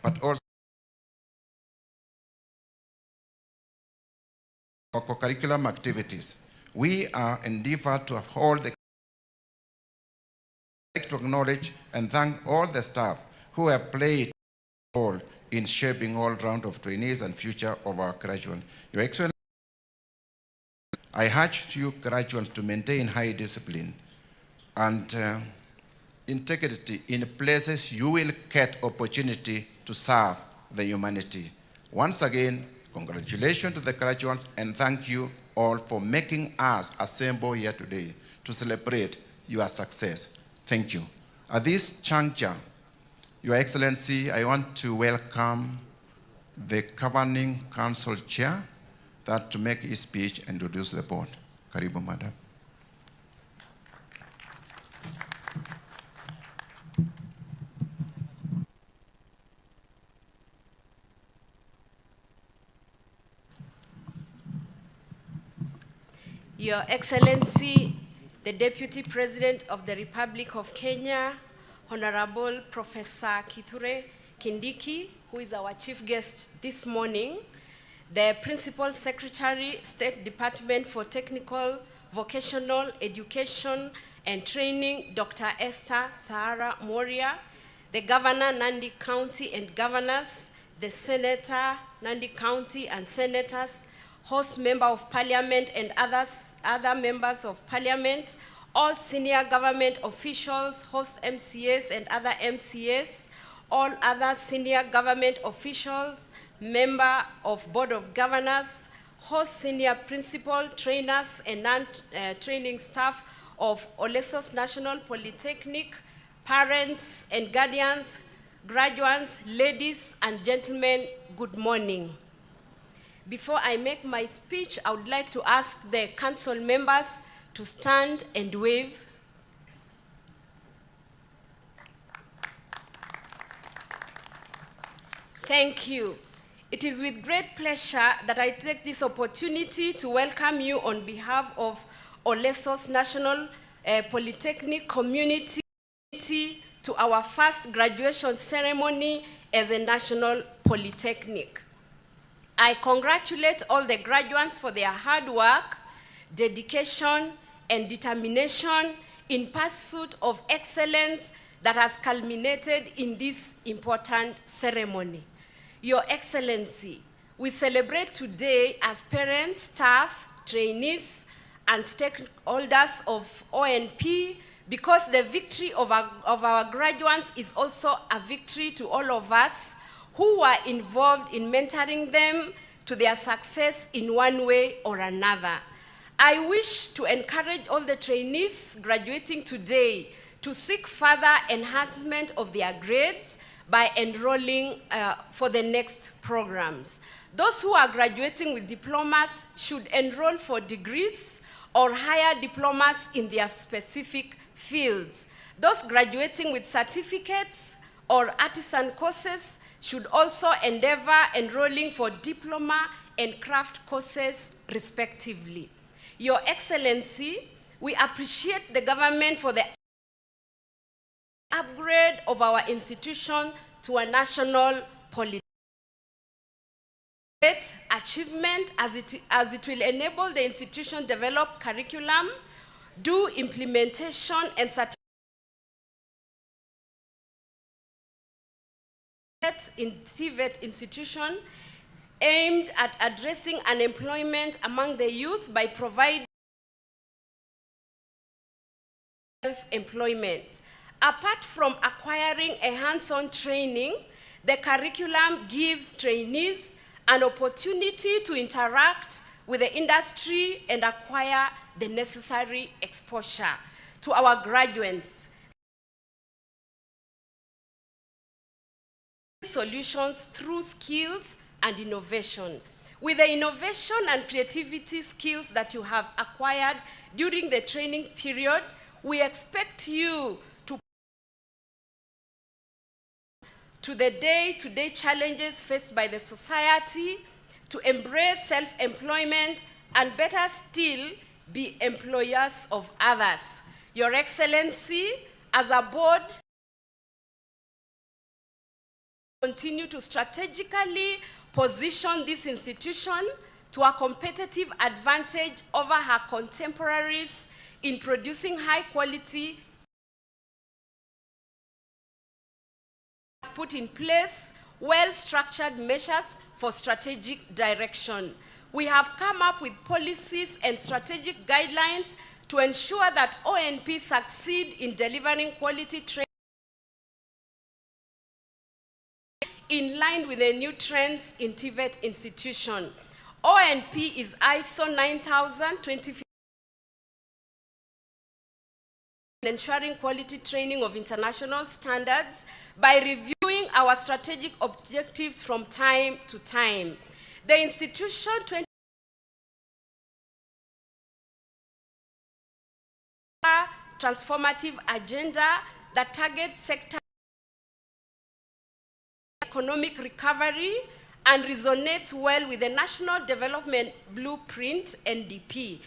but also for co-curriculum activities. We are endeavored to uphold the to acknowledge and thank all the staff who have played a role in shaping all round of trainees and future of our graduates. Your Excellency, I urge you graduates to maintain high discipline and integrity in places you will get opportunity to serve the humanity. Once again, congratulations to the graduates and thank you all for making us assemble here today to celebrate your success. Thank you. At this juncture, Your Excellency, I want to welcome the Governing Council Chair that to make his speech and introduce the board. Karibu, Madam. Your Excellency, the Deputy President of the Republic of Kenya, Honorable Professor Kithure Kindiki, who is our chief guest this morning, the Principal Secretary, State Department for Technical, Vocational Education and Training, Dr. Esther Thara Moria, the Governor, Nandi County and Governors, the Senator, Nandi County and Senators, host member of parliament and other members of parliament, all senior government officials, host MCAs and other MCAs, all other senior government officials, member of board of governors, host senior principal, trainers and non-training staff of Ollessos National Polytechnic, parents and guardians, graduates, ladies and gentlemen, good morning. Before I make my speech, I would like to ask the council members to stand and wave. Thank you. It is with great pleasure that I take this opportunity to welcome you on behalf of Ollessos National Polytechnic community to our first graduation ceremony as a national polytechnic. I congratulate all the graduates for their hard work, dedication, and determination in pursuit of excellence that has culminated in this important ceremony. Your Excellency, we celebrate today as parents, staff, trainees, and stakeholders of ONP because the victory of our graduates is also a victory to all of us who were involved in mentoring them to their success in one way or another. I wish to encourage all the trainees graduating today to seek further enhancement of their grades by enrolling for the next programs. Those who are graduating with diplomas should enroll for degrees or higher diplomas in their specific fields. Those graduating with certificates or artisan courses should also endeavor enrolling for diploma and craft courses respectively. Your Excellency, we appreciate the government for the upgrade of our institution to a national polytechnic. Great achievement as it will enable the institution develop curriculum, do implementation and certification in TVET institution aimed at addressing unemployment among the youth by providing self-employment. Apart from acquiring a hands-on training, the curriculum gives trainees an opportunity to interact with the industry and acquire the necessary exposure. To our graduates, solutions through skills and innovation. With the innovation and creativity skills that you have acquired during the training period, we expect you to the day-to-day challenges faced by the society, to embrace self-employment, and better still, be employers of others. Your Excellency, as a board, continue to strategically position this institution to a competitive advantage over her contemporaries in producing high quality, put in place well-structured measures for strategic direction. We have come up with policies and strategic guidelines to ensure that ONP succeed in delivering quality training in line with the new trends in TVET institution. ONP is ISO 9000-2015, ensuring quality training of international standards by reviewing our strategic objectives from time to time. The institution transformative agenda that targets sector economic recovery and resonates well with the National Development Blueprint, NDP.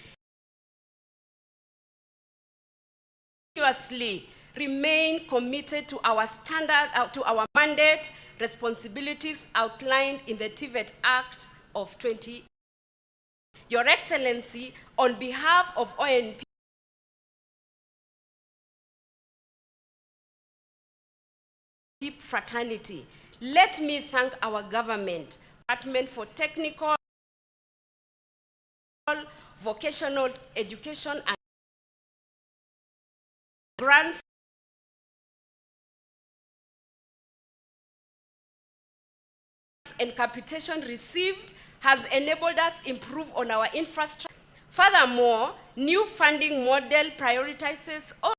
Continuously remain committed to our to our mandate, responsibilities outlined in the TVET Act of 20. Your Excellency, on behalf of ONP fraternity, let me thank our government, Department for Technical, Vocational Education and Grants and capitation received has enabled us improve on our infrastructure. Furthermore, new funding model prioritizes all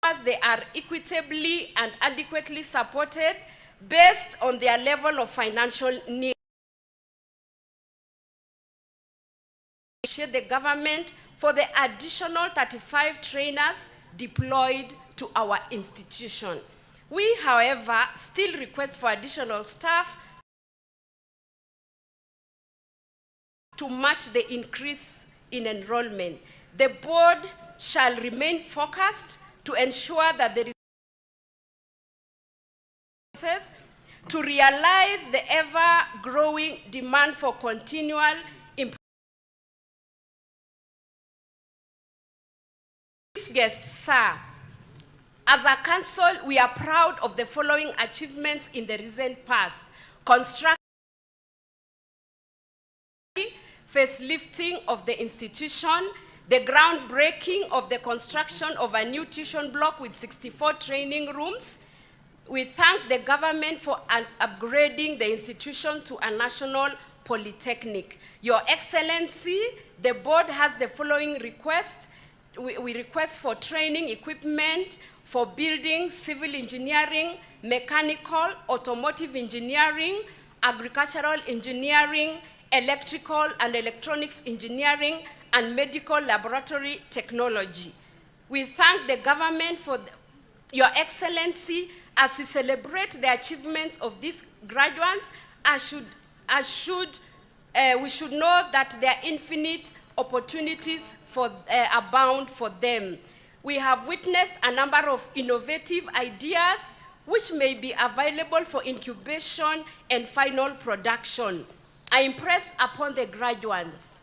as they are equitably and adequately supported based on their level of financial need. The government for the additional 35 trainers deployed to our institution. We, however, still request for additional staff to match the increase in enrollment. The board shall remain focused to ensure that there is to realize the ever-growing demand for continual improvement. Chief guests, sir, as a council, we are proud of the following achievements in the recent past. Construction, facelifting of the institution, the groundbreaking of the construction of a new tuition block with 64 training rooms. We thank the government for upgrading the institution to a national polytechnic. Your Excellency, the board has the following requests. We request for training equipment for building, civil engineering, mechanical, automotive engineering, agricultural engineering, electrical and electronics engineering, and medical laboratory technology. We thank the government for your Excellency. As we celebrate the achievements of these graduates, we should know that there are infinite opportunities abound for them. We have witnessed a number of innovative ideas which may be available for incubation and final production. I impress upon the graduates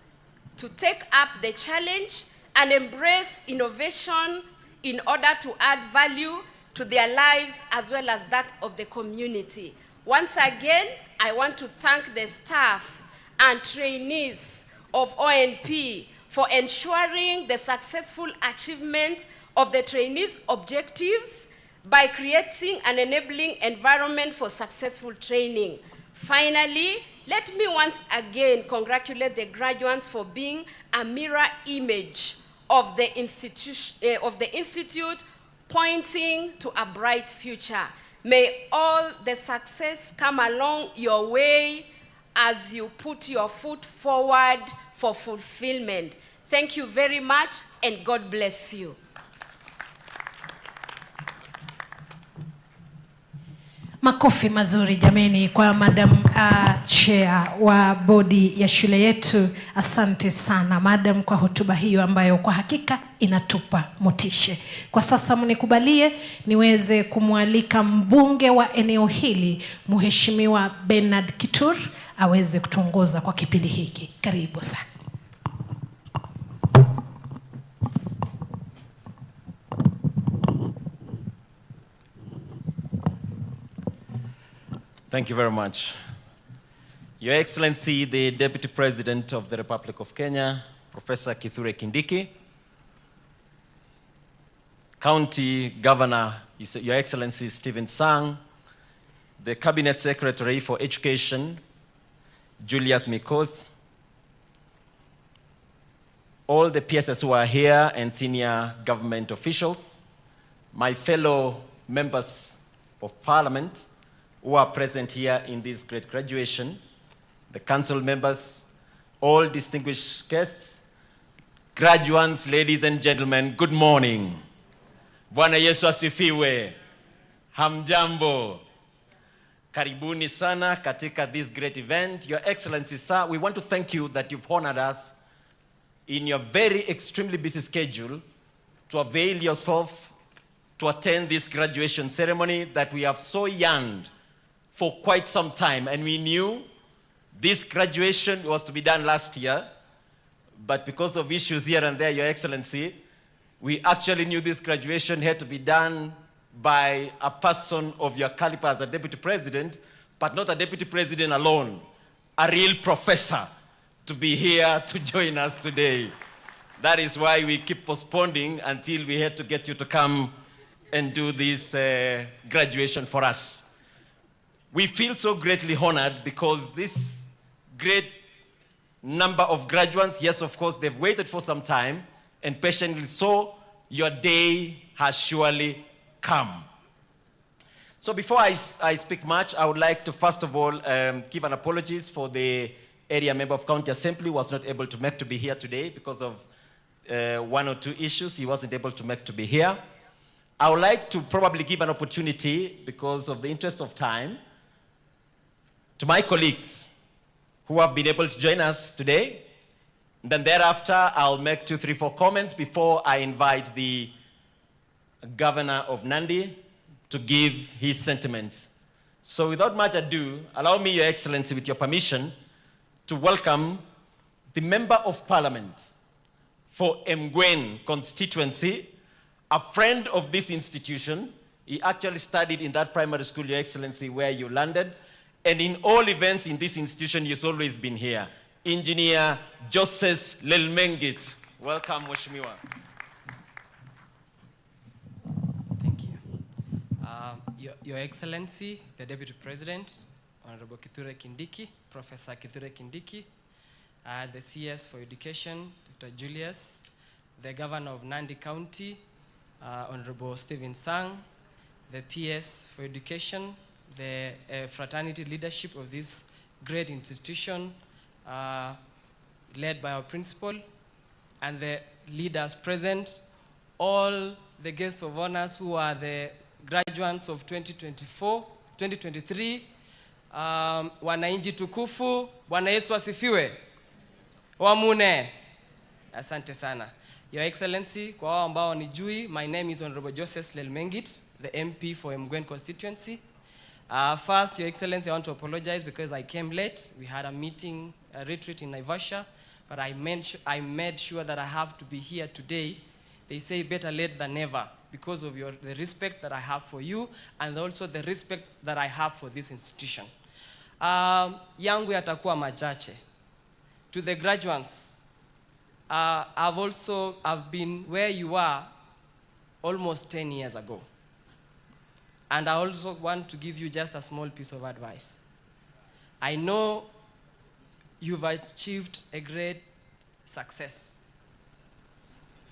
to take up the challenge and embrace innovation in order to add value to their lives as well as that of the community. Once again, I want to thank the staff and trainees of ONP for ensuring the successful achievement of the trainees' objectives by creating an enabling environment for successful training. Finally, let me once again congratulate the graduates for being a mirror image of the institute pointing to a bright future. May all the success come along your way as you put your foot forward for fulfillment. Thank you very much, and God bless you. Makofi mazuri jameni kwa Madam Chair wa bodi ya shule yetu. Asante sana Madam kwa hotuba hiyo ambayo kwa hakika inatupa motisha. Kwa sasa mnikubalie niweze kumwalika mbunge wa eneo hili Mheshimiwa Bernard Kitur aweze kutuongoza kwa kipindi hiki. Karibu sana. Thank you very much. Your Excellency, the Deputy President of the Republic of Kenya, Professor Kithure Kindiki, County Governor, Your Excellency Stephen Sang, the Cabinet Secretary for Education, Julius Mikos, all the PSS who are here and senior government officials, my fellow members of Parliament, who are present here in this great graduation, the council members, all distinguished guests, graduates, ladies and gentlemen, good morning. Bwana Yesu asifiwe. Hamjambo. Karibuni sana katika this great event. Your Excellency, sir, we want to thank you that you've honored us in your very extremely busy schedule to avail yourself to attend this graduation ceremony that we have so yearned for quite some time, and we knew this graduation was to be done last year, but because of issues here and there, Your Excellency, we actually knew this graduation had to be done by a person of your caliber as a Deputy President, but not a Deputy President alone, a real professor to be here to join us today. That is why we keep postponing until we had to get you to come and do this graduation for us. We feel so greatly honored because this great number of graduates, yes, of course, they've waited for some time and patiently so, your day has surely come. So before I speak much, I would like to first of all give an apologies for the area member of County Assembly who was not able to be here today because of one or two issues. He wasn't able to be here. I would like to probably give an opportunity because of the interest of time to my colleagues who have been able to join us today. And then thereafter, I'll make 2, 3, 4 comments before I invite the Governor of Nandi to give his sentiments. So without much ado, allow me, Your Excellency, with your permission, to welcome the Member of Parliament for Mgwen constituency, a friend of this institution. He actually studied in that primary school, Your Excellency, where you landed. And in all events in this institution, he's always been here. Engineer Joseph Lelmengit. Welcome, Mheshimiwa. Thank you. Your Excellency, the Deputy President, Honorable Kithure Kindiki, Professor Kithure Kindiki, the CS for Education, Dr. Julius, the Governor of Nandi County, Honorable Stephen Sang, the PS for Education, the fraternity leadership of this great institution, led by our principal, and the leaders present, all the guests of honors who are the graduates of 2023, wananchi tukufu, Bwana Yesu asifiwe. Wamune. Asante sana. Your Excellency, kwa wao ambao nijui, my name is Honorable Joseph Lelmengit, the MP for Mgwen constituency. First, Your Excellency, I want to apologize because I came late. We had a meeting, a retreat in Naivasha, but I made sure that I have to be here today. They say better late than never because of the respect that I have for you and also the respect that I have for this institution. Yangu yatakuwa machache. To the graduates, I've been where you are almost 10 years ago. And I also want to give you just a small piece of advice. I know you've achieved a great success.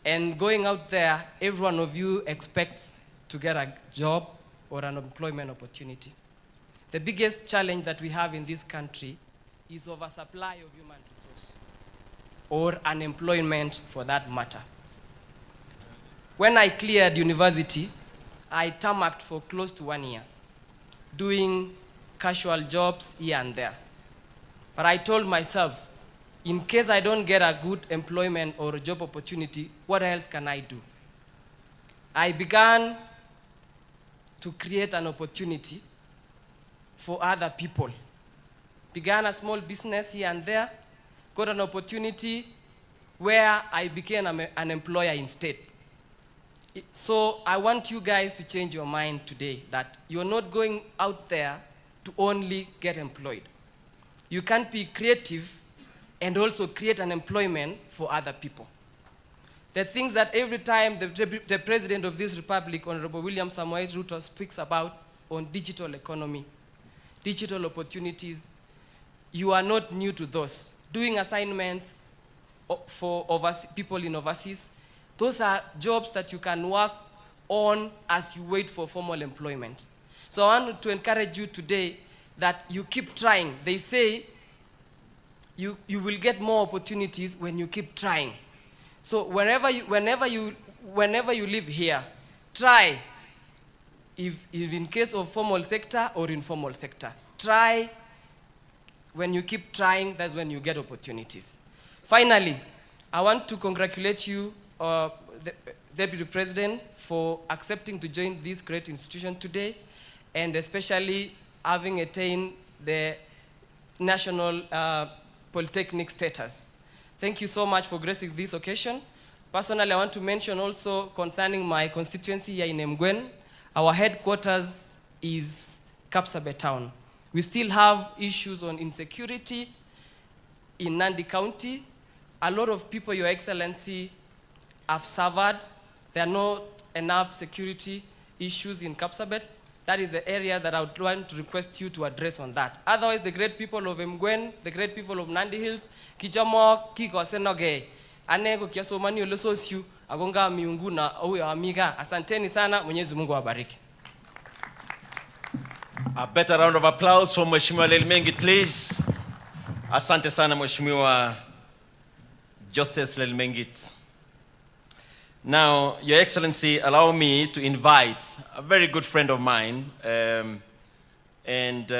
And going out there, every one of you expects to get a job or an employment opportunity. The biggest challenge that we have in this country is oversupply of human resource, or unemployment for that matter. When I cleared university, I tarmacked for close to 1 year. doing casual jobs here and there. But I told myself, in case I don't get a good employment or a job opportunity, what else can I do? I began to create an opportunity for other people. Began a small business here and there, got an opportunity where I became an employer instead. So I want you guys to change your mind today that you're not going out there to only get employed. You can be creative and also create an employment for other people. The things that every time the president of this republic, Honorable William Samoei Ruto, speaks about on digital economy, digital opportunities, you are not new to those. Doing assignments for people in overseas, those are jobs that you can work on as you wait for formal employment. So I want to encourage you today that you keep trying. They say you will get more opportunities when you keep trying. So whenever you live here, try, if in case of formal sector or informal sector. Try. When you keep trying, that's when you get opportunities. Finally, I want to congratulate you, the Deputy President, for accepting to join this great institution today, and especially having attained the national Polytechnic status. Thank you so much for gracing this occasion. Personally, I want to mention also concerning my constituency here in Mgwen, our headquarters is Kapsabet town. We still have issues on insecurity in Nandi County. A lot of people, Your Excellency, have suffered. There are not enough security issues in Kapsabet. That is the area that I would want to request you to address on that. Otherwise, the great people of Mgwen, the great people of Nandi Hills, Kijamo, Kiko Senoge, Anego Kiasomani Ollessos, Agonga Miunguna, Owe Amiga, Asanteni sana, Mwenyezi Mungu awabariki. A better round of applause for Mheshimiwa Lelmengit, please. Asante sana Mheshimiwa Joseph Lelmengit. Now, Your Excellency, allow me to invite a very good friend of mine and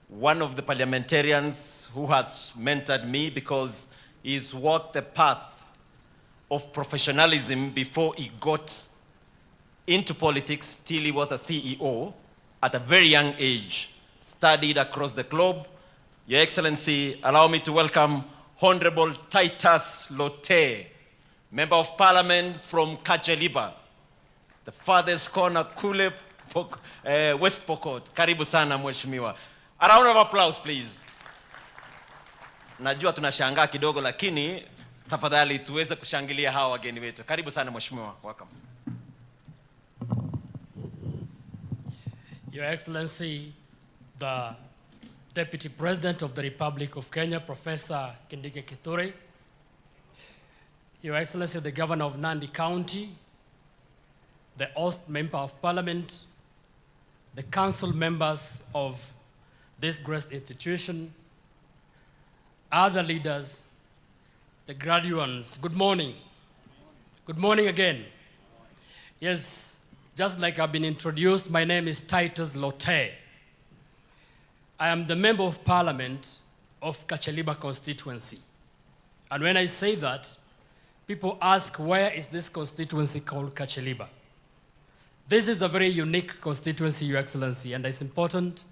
one of the parliamentarians who has mentored me because he's walked the path of professionalism before he got into politics till he was a CEO at a very young age, studied across the globe. Your Excellency, allow me to welcome Honorable Titus Lote, Member of Parliament from Kacheliba, the farthest corner, Kule, West Pokot. Karibu sana Mheshimiwa. A round of applause, please. Najua tunashangaa kidogo, lakini tafadhali tuweze kushangilia hawa wageni wetu. Karibu sana Mheshimiwa. Welcome. Your Excellency, the Deputy President of the Republic of Kenya, Professor KINDIKI, Your Excellency, the Governor of Nandi County, the host Member of Parliament, the council members of this great institution, other leaders, the graduates, good morning. Good morning again. Yes, just like I've been introduced, my name is Titus Lote. I am the Member of Parliament of Kacheliba constituency. And when I say that, people ask, where is this constituency called Kacheliba? This is a very unique constituency, Your Excellency, and it's important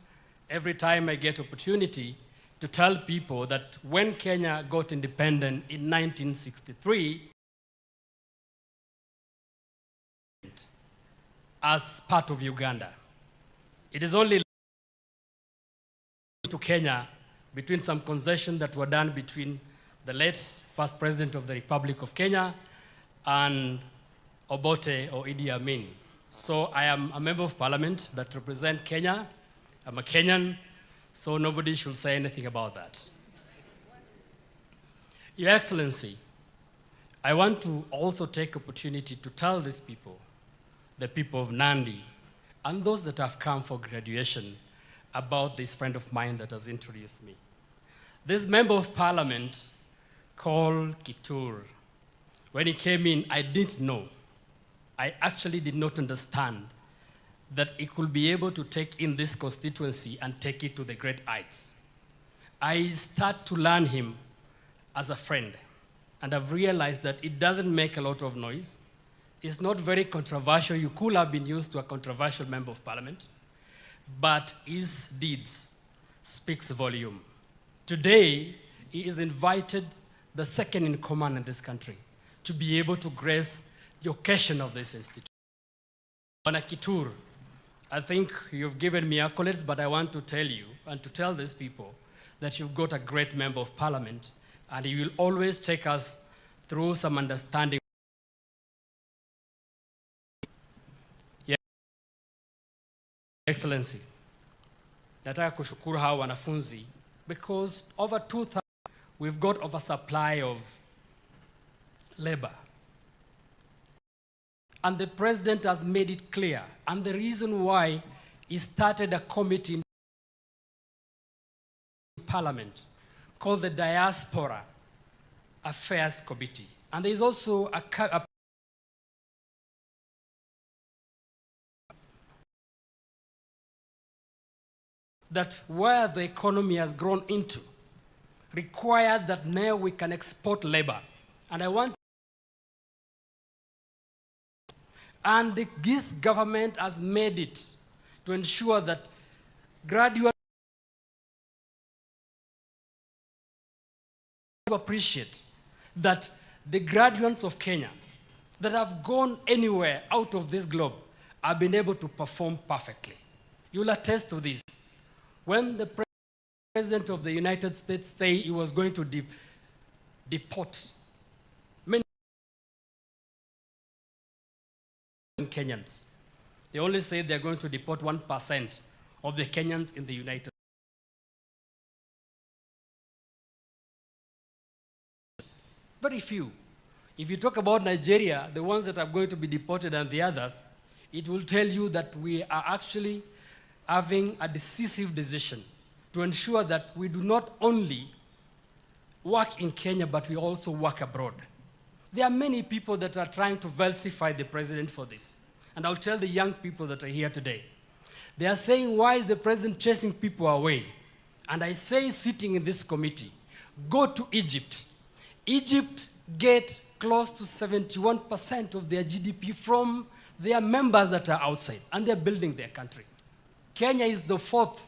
every time I get opportunity to tell people that when Kenya got independent in 1963, as part of Uganda, it is only to Kenya between some concessions that were done between the late first president of the Republic of Kenya and Obote or Idi Amin. So I am a member of parliament that represents Kenya. I'm a Kenyan, so nobody should say anything about that. Your Excellency, I want to also take opportunity to tell these people, the people of Nandi, and those that have come for graduation, about this friend of mine that has introduced me. This member of parliament called Kitur, when he came in, I didn't know. I actually did not understand that he could be able to take in this constituency and take it to the great heights. I start to learn him as a friend, and I've realized that it doesn't make a lot of noise. It's not very controversial. You could have been used to a controversial member of parliament, but his deeds speaks volume. Today, he is invited, the second in command in this country, to be able to grace the occasion of this institute. Bwana Kitur, I think you've given me accolades, but I want to tell you and to tell these people that you've got a great member of parliament, and he will always take us through some understanding. Your Excellency, nataka kushukuru hawa wanafunzi because over 2,000 we've got oversupply of labor. And the president has made it clear, and the reason why he started a committee in Parliament called the Diaspora Affairs Committee. And there is also a that where the economy has grown into required that now we can export labor. And I want this government has made it to ensure that graduates appreciate that the graduates of Kenya that have gone anywhere out of this globe have been able to perform perfectly. You'll attest to this. When the President of the United States said he was going to deport many Kenyans, they only say they're going to deport 1% of the Kenyans in the United States. Very few. If you talk about Nigeria, the ones that are going to be deported and the others, it will tell you that we are actually having a decisive decision to ensure that we do not only work in Kenya, but we also work abroad. There are many people that are trying to falsify the president for this. And I'll tell the young people that are here today. They are saying, why is the president chasing people away? And I say, sitting in this committee, go to Egypt. Egypt get close to 71% of their GDP from their members that are outside, and they're building their country. Kenya is the 4th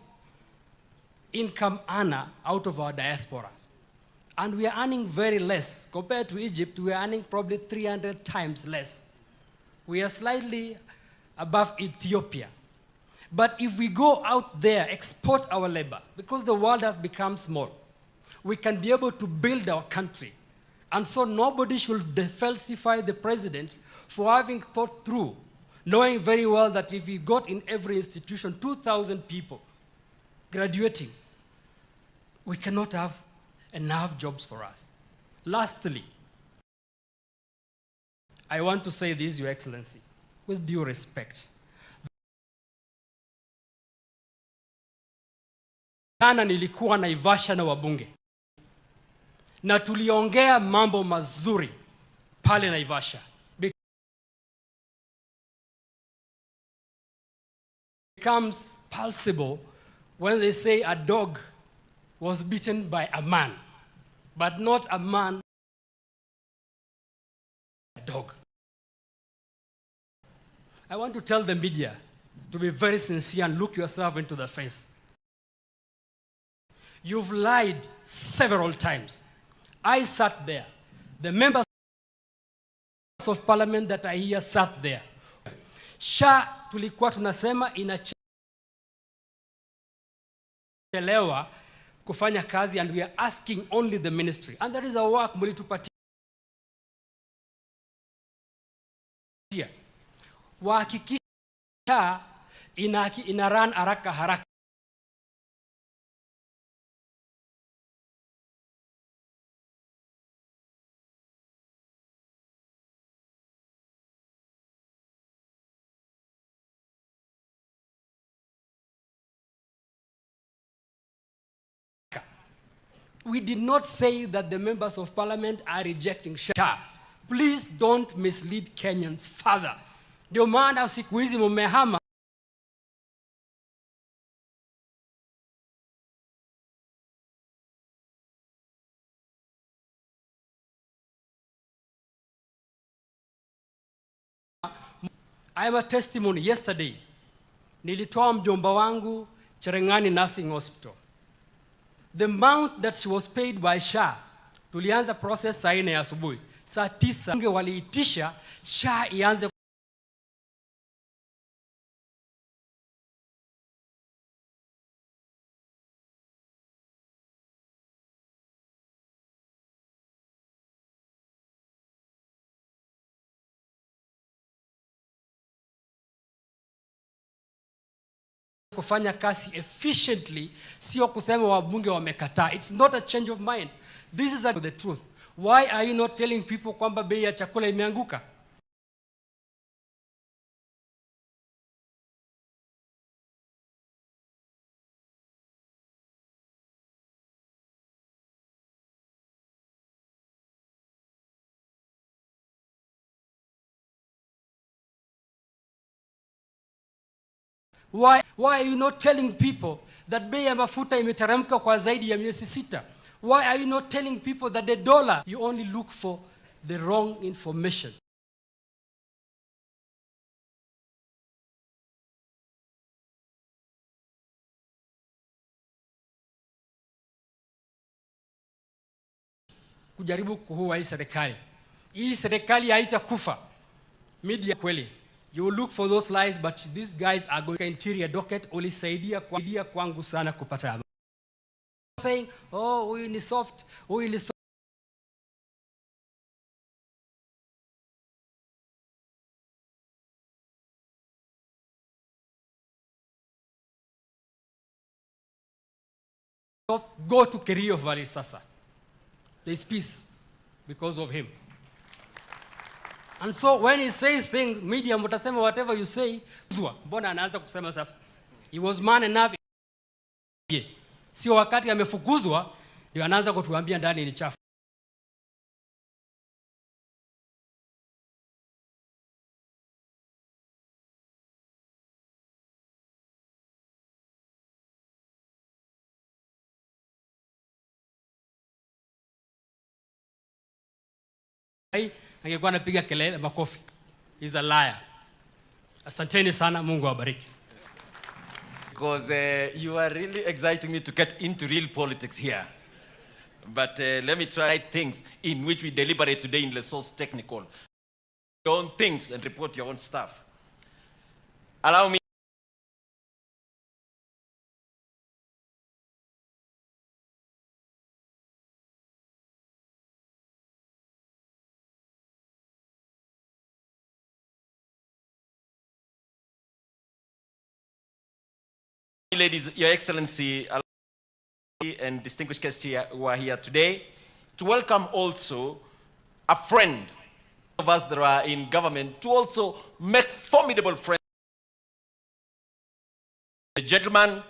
income earner out of our diaspora. And we are earning very less. Compared to Egypt, we are earning probably 300 times less. We are slightly above Ethiopia. But if we go out there, export our labor, because the world has become small, we can be able to build our country. And so nobody should falsify the president for having thought through, knowing very well that if we got in every institution 2,000 people graduating, we cannot have enough jobs for us. Lastly, I want to say this, Your Excellency, with due respect. Jana nilikuwa Naivasha na wabunge, na tuliongea mambo mazuri pale Naivasha. Becomes palpable when they say a dog was beaten by a man, but not a man, a dog. I want to tell the media to be very sincere and look yourself into the face. You've lied several times. I sat there. The members of parliament that are here sat there. SHA tulikuwa tunasema inachelewa kufanya kazi, and we are asking only the ministry. And there is a work mulitupatia. Wahakikisha ina run haraka haraka. We did not say that the members of parliament are rejecting SHA. Please don't mislead Kenyans further. Ndio maana siku hizi mumehama I am a testimony. Yesterday, nilitoa mjomba wangu Cherengani Nursing Hospital. The amount that she was paid by SHA, tulianza process saa 4 asubuhi. Saa 9 waliitisha SHA ianze kufanya kazi efficiently, sio kusema wabunge wamekataa. It's not a change of mind. This is the truth. Why are you not telling people kwamba bei ya chakula imeanguka? Why are you not telling people that bei ya mafuta imeteremka kwa zaidi ya miezi 6? Why are you not telling people that the dollar, you only look for the wrong information? Kujaribu kuua hii serikali. Hii serikali haitakufa. Media kweli. You will look for those lies, but these guys are going to interior docket. Ulisaidia kwangu sana kupata habari. Saying, oh, huyu ni soft, huyu ni soft. Go to Kerio Valley sasa. There is peace because of him. And so when he says things, media mutasema whatever you say, mbona anaanza kusema sasa? He was man enough. Sio wakati amefukuzwa ndio anaanza kutuambia ndani ni chafu. Angekuwa anapiga kelele makofi. He's a liar. Asanteni sana, Mungu awabariki. Because you are really exciting me to get into real politics here. But let me try things in which we deliberate today in Ollessos Technical. Your own things and report your own stuff. Allow me. Ladies, Your Excellency, and distinguished guests here who are here today, to welcome also a friend of us that are in government, to also make formidable friends. The gentleman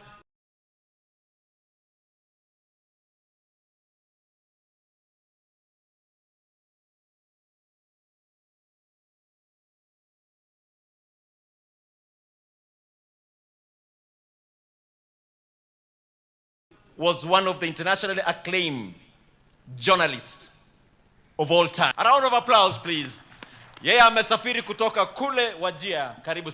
was one of the internationally acclaimed journalists of all time. A round of applause, please. Yeye amesafiri kutoka kule Wajia. Karibu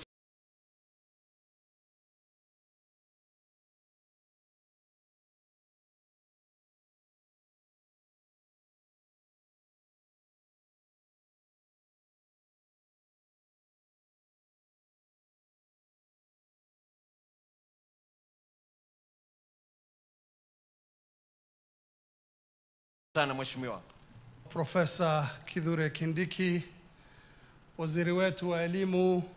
sana mheshimiwa. Profesa Kithure Kindiki, waziri wetu wa elimu,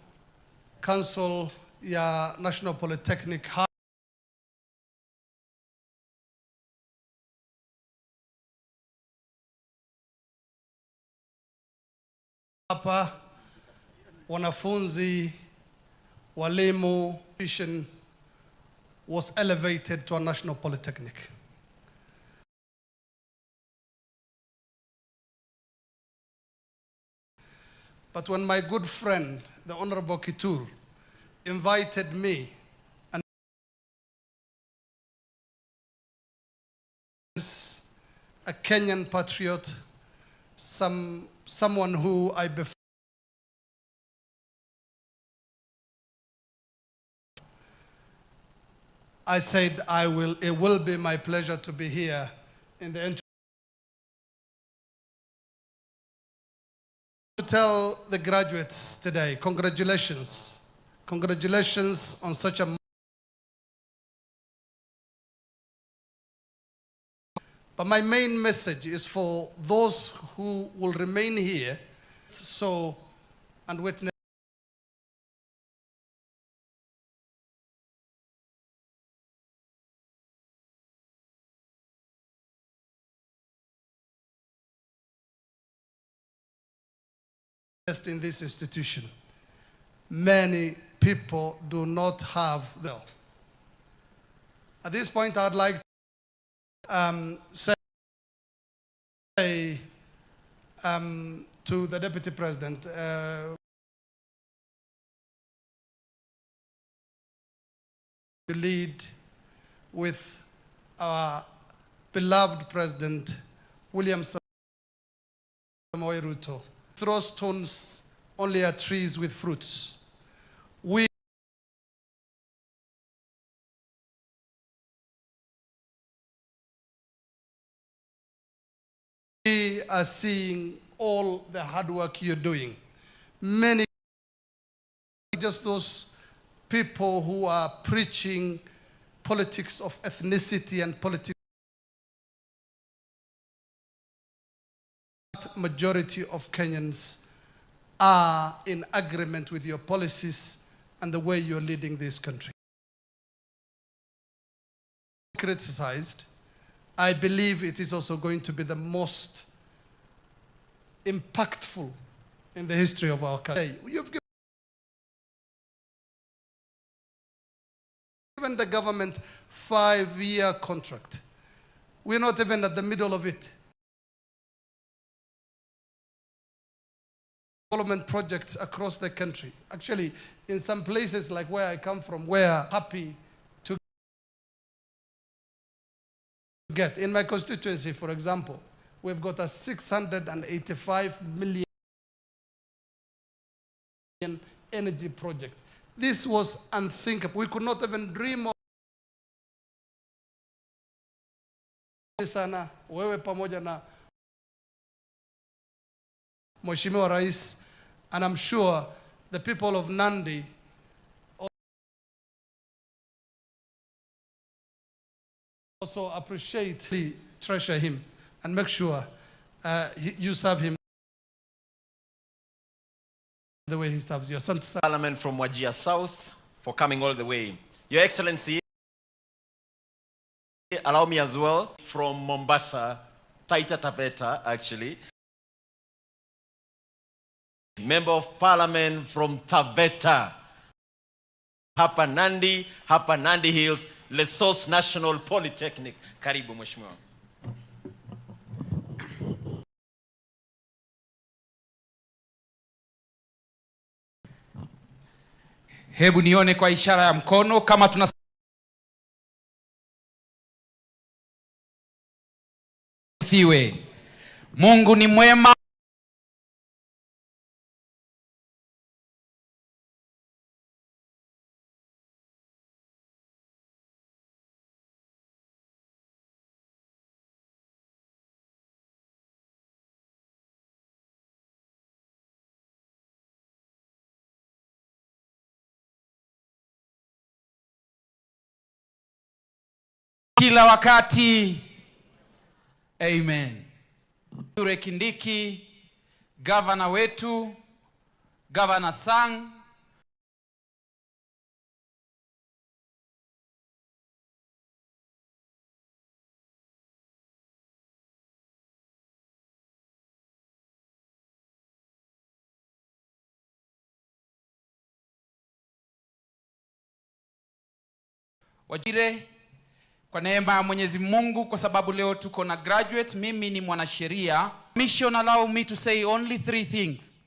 Council ya National Polytechnic hapa, wanafunzi, walimu, was elevated to a National Polytechnic. But when my good friend, the Honorable Kithure, invited me, and a Kenyan patriot, someone who I befriended I said it will be my pleasure to be here in the entry. To tell the graduates today, congratulations. Congratulations on such a... But my main message is for those who will remain here and witness in this institution. Many people do not have the... At this point, I'd like to say to the Deputy President, to lead with our beloved President, William Samoei Ruto. Throw stones only at trees with fruits. We are seeing all the hard work you're doing. Many, just those people who are preaching politics of ethnicity and politics. Majority of Kenyans are in agreement with your policies and the way you're leading this country. Criticized, I believe it is also going to be the most impactful in the history of our country. You've given the government 5-year contract. We're not even at the middle of it. Development projects across the country. Actually, in some places like where I come from, we're happy to get. In my constituency, for example, we've got a 685 million energy project. This was unthinkable. We could not even dream of sana wewe pamoja na Mheshimiwa Rais, and I'm sure the people of Nandi also appreciate, treasure him, and make sure you serve him the way he serves you. Parliament from Wajir South for coming all the way. Your Excellency, allow me as well from Mombasa, Taita Taveta actually. Member of Parliament from Taveta, hapa Nandi Hills, Ollessos National Polytechnic. Karibu Mheshimiwa. Hebu nione kwa ishara ya mkono kama tuna sifiwe. Mungu ni mwema. Kila wakati. Amen. Kindiki, Governor wetu, Governor Sang, Wajire, kwa neema ya Mwenyezi Mungu, kwa sababu leo tuko na graduates, mimi ni mwanasheria. Mission allow me to say only 3 things.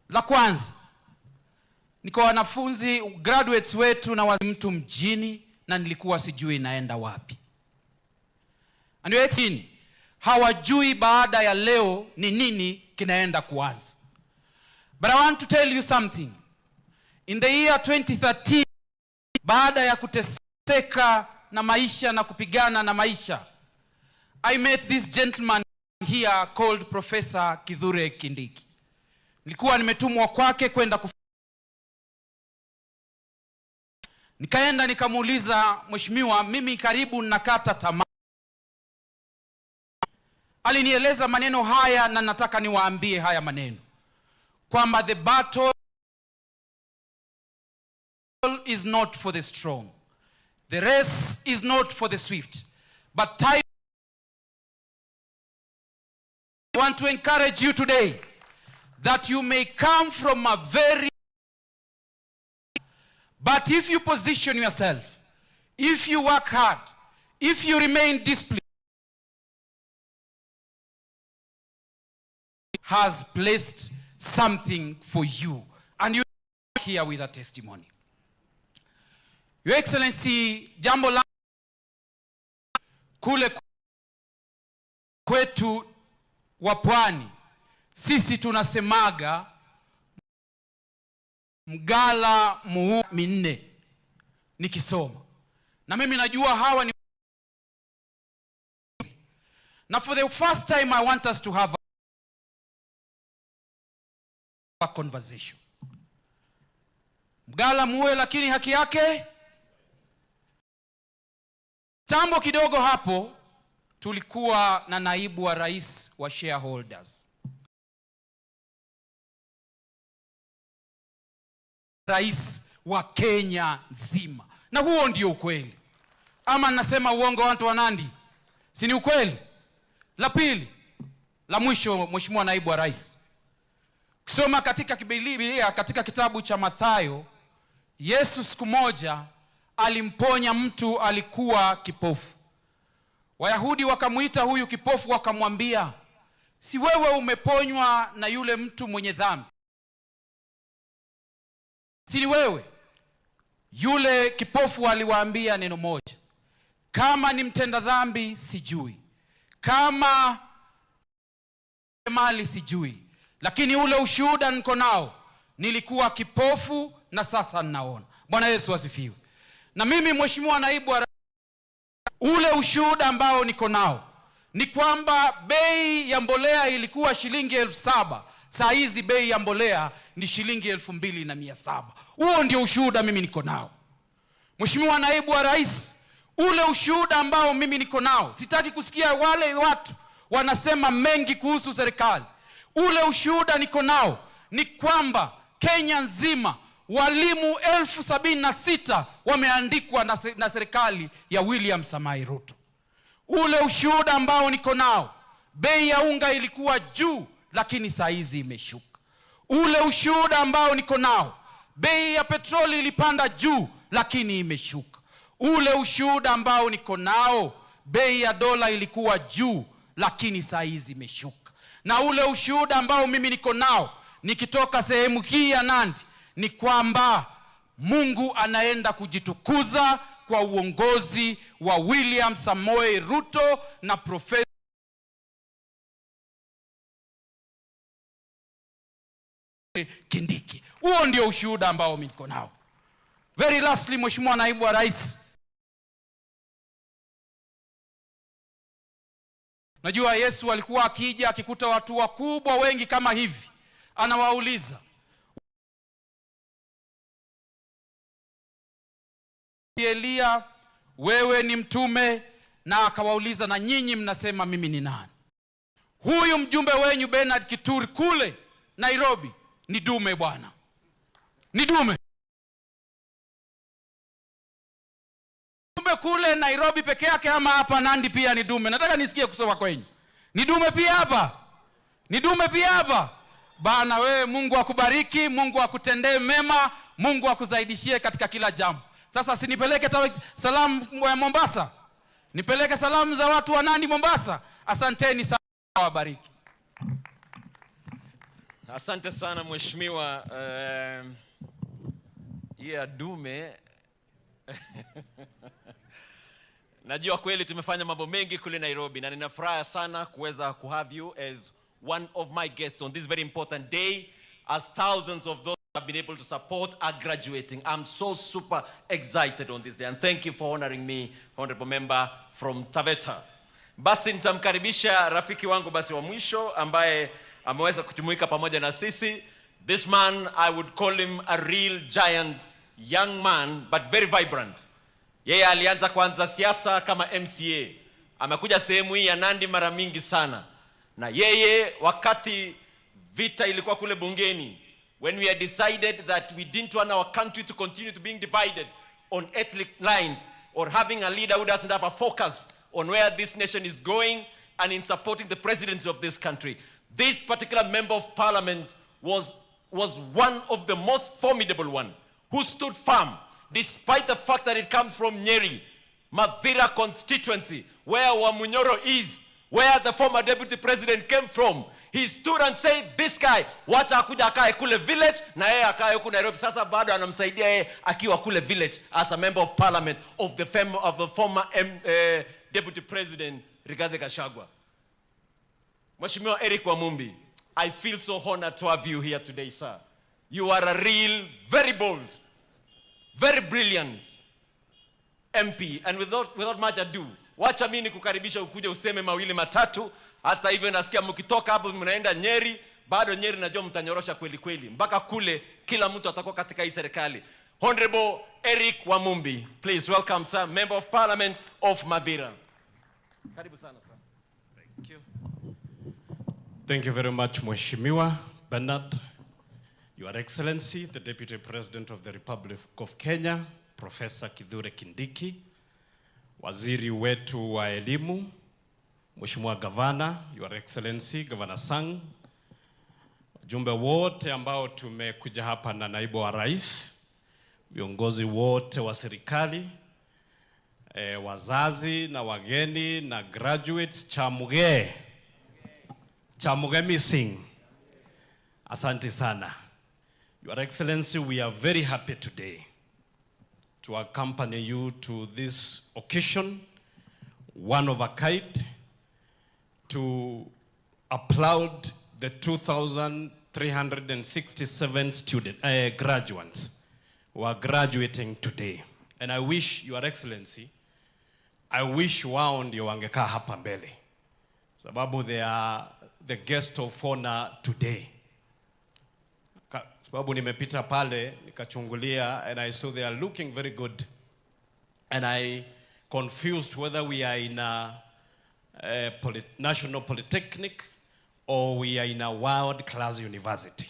La kwanza, niko wanafunzi graduates wetu na mtu mjini na nilikuwa sijui naenda wapi. And you're hawajui baada ya leo ni nini kinaenda kuanza. But I want to tell you something. In the year 2013, baada ya kutesa teka na maisha na kupigana na maisha. I met this gentleman here called Professor Kindiki. Nilikuwa nimetumwa kwake kwenda nikaenda nikamuuliza, mheshimiwa, mimi karibu nakata tamaa. Alinieleza maneno haya na nataka niwaambie haya maneno, kwamba the battle is not for the strong, the race is not for the swift, but time. I want to encourage you today that you may come from a very, but if you position yourself, if you work hard, if you remain disciplined, has placed something for you, and you are here with a testimony. Your Excellency, jambo la kule kwetu wa pwani, sisi tunasemaga mgala muhu minne nikisoma. Na mimi najua hawa ni, na for the first time I want us to have a conversation. Mgala muwe lakini haki yake. Tambo kidogo hapo tulikuwa na naibu wa rais wa shareholders, rais wa Kenya nzima, na huo ndio ukweli. Ama nasema uongo watu wa Nandi? Si ni ukweli? La pili, la mwisho, mheshimiwa naibu wa rais, kusoma katika Biblia, katika kitabu cha Mathayo, Yesu siku moja alimponya mtu alikuwa kipofu. Wayahudi wakamuita huyu kipofu wakamwambia, si wewe umeponywa na yule mtu mwenye dhambi? Si ni wewe? Yule kipofu aliwaambia neno moja, kama ni mtenda dhambi sijui, kama mali sijui, lakini ule ushuhuda niko nao, nilikuwa kipofu na sasa ninaona. Bwana Yesu asifiwe. Na mimi mheshimiwa naibu wa rais, ule ushuhuda ambao niko nao ni kwamba bei ya mbolea ilikuwa shilingi 7,000, saa hizi bei ya mbolea ni shilingi 2,700. Huo ndio ushuhuda mimi niko nao. Mheshimiwa naibu wa rais, ule ushuhuda ambao mimi niko nao, sitaki kusikia wale watu wanasema mengi kuhusu serikali. Ule ushuhuda niko nao ni kwamba Kenya nzima walimu 76,000 wameandikwa na serikali ya William Samoei Ruto. Ule ushuhuda ambao niko nao, bei ya unga ilikuwa juu lakini saa hizi imeshuka. Ule ushuhuda ambao niko nao, bei ya petroli ilipanda juu lakini imeshuka. Ule ushuhuda ambao niko nao, bei ya dola ilikuwa juu lakini saa hizi imeshuka. Na ule ushuhuda ambao mimi niko nao nikitoka sehemu hii ya Nandi ni kwamba Mungu anaenda kujitukuza kwa uongozi wa William Samoei Ruto na Profesa Kindiki. Huo ndio ushuhuda ambao mimi niko nao. Very lastly, mheshimiwa naibu wa rais, najua Yesu alikuwa akija akikuta watu wakubwa wengi kama hivi, anawauliza, Elia, wewe ni mtume? Na akawauliza, na nyinyi mnasema mimi ni nani? Huyu mjumbe wenyu Bernard Kituri kule Nairobi ni dume bwana, ni dume. Dume kule Nairobi peke yake ama hapa Nandi pia ni dume? Nataka nisikie kusoma kwenyu. Ni dume pia hapa? Ni dume pia hapa? Bana wewe, Mungu akubariki, Mungu akutendee mema, Mungu akuzaidishie katika kila jambo. Sasa sinipeleke salamu ya Mombasa, nipeleke salamu za watu wa Nandi Mombasa. Asanteni sana, wabariki. Asante sana mheshimiwa. Dume najua kweli tumefanya mambo mengi kule Nairobi, na ninafurahi sana kuweza ku have you as one of my guests on this very important day, as thousands of those have been able to support are graduating. I'm so super excited on this day, and thank you for honoring me, honorable member from Taveta. Basi nitamkaribisha rafiki wangu basi wa mwisho ambaye ameweza kujumuika pamoja na sisi. This man, I would call him a real giant young man, but very vibrant. Yeye alianza kuanza siasa kama MCA. Amekuja sehemu hii ya Nandi mara mingi sana. Na yeye wakati vita ilikuwa kule bungeni, when we had decided that we didn't want our country to continue to being divided on ethnic lines, or having a leader who doesn't have a focus on where this nation is going and in supporting the presidency of this country, this particular member of parliament was one of the most formidable one, who stood firm, despite the fact that it comes from Nyeri, Mathira constituency, where Wamunyoro is, where the former deputy president came from. He stood and said, this guy, wacha akuja akae kule village, na yeye akae huku Nairobi. Sasa bado anamsaidia yeye akiwa kule village as a member of parliament of the former deputy president, Rigathi Gachagua. Mheshimiwa Eric Wamumbi, I feel so honored to have you here today, sir. You are a real, very bold, very brilliant MP. And without much ado, wacha mimi nikukaribisha ukuje useme mawili matatu. Hata hivyo nasikia mkitoka hapo mnaenda Nyeri, bado Nyeri najua mtanyorosha kweli kweli. Mpaka kule kila mtu atakuwa katika hii serikali. Honorable Eric Wamumbi, please welcome, sir, Member of Parliament of Mabira. Karibu sana, sir. Thank you. Thank you very much, Mheshimiwa Bernard, Your Excellency, the Deputy President of the Republic of Kenya, Professor Kithure Kindiki, Waziri wetu wa elimu, Mheshimiwa Gavana, Your Excellency, Governor Sang, wajumbe wote ambao tumekuja hapa na naibu wa rais, viongozi wote wa serikali, wazazi na wageni na graduates, Chamuge missing. Asante sana. Your Excellency, we are very happy today to accompany you to this occasion, one of a kind, to applaud the 2,367 graduates who are graduating today. And I wish, Your Excellency, I wish wao ndio wangekaa hapa mbele, sababu they are the guest of honor today. Sababu nimepita pale nikachungulia and I saw they are looking very good, and I confused whether we are in a National Polytechnic or we are in a world-class university.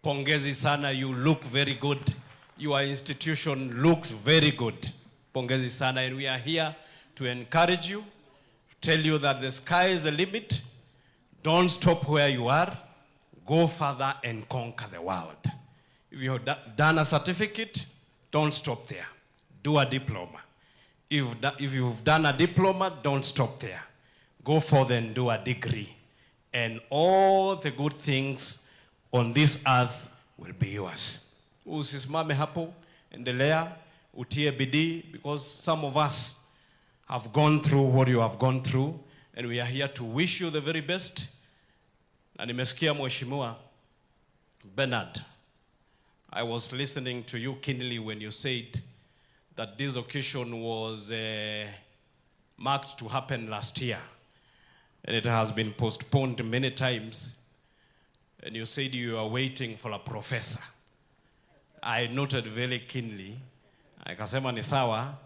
Pongezi sana, you look very good. Your institution looks very good. Pongezi sana, and we are here to encourage you, to tell you that the sky is the limit. Don't stop where you are. Go further and conquer the world. If you have done a certificate, don't stop there. Do a diploma. If you've done a diploma, don't stop there. Go further and do a degree. And all the good things on this earth will be yours. Usisimame hapo, endelea, utie bidii, because some of us have gone through what you have gone through, and we are here to wish you the very best. Na nimesikia Mheshimiwa Bernard, I was listening to you keenly when you said that this occasion was marked to happen last year, and it has been postponed many times, and you said you are waiting for a professor. I noted very keenly, akasema ni sawa,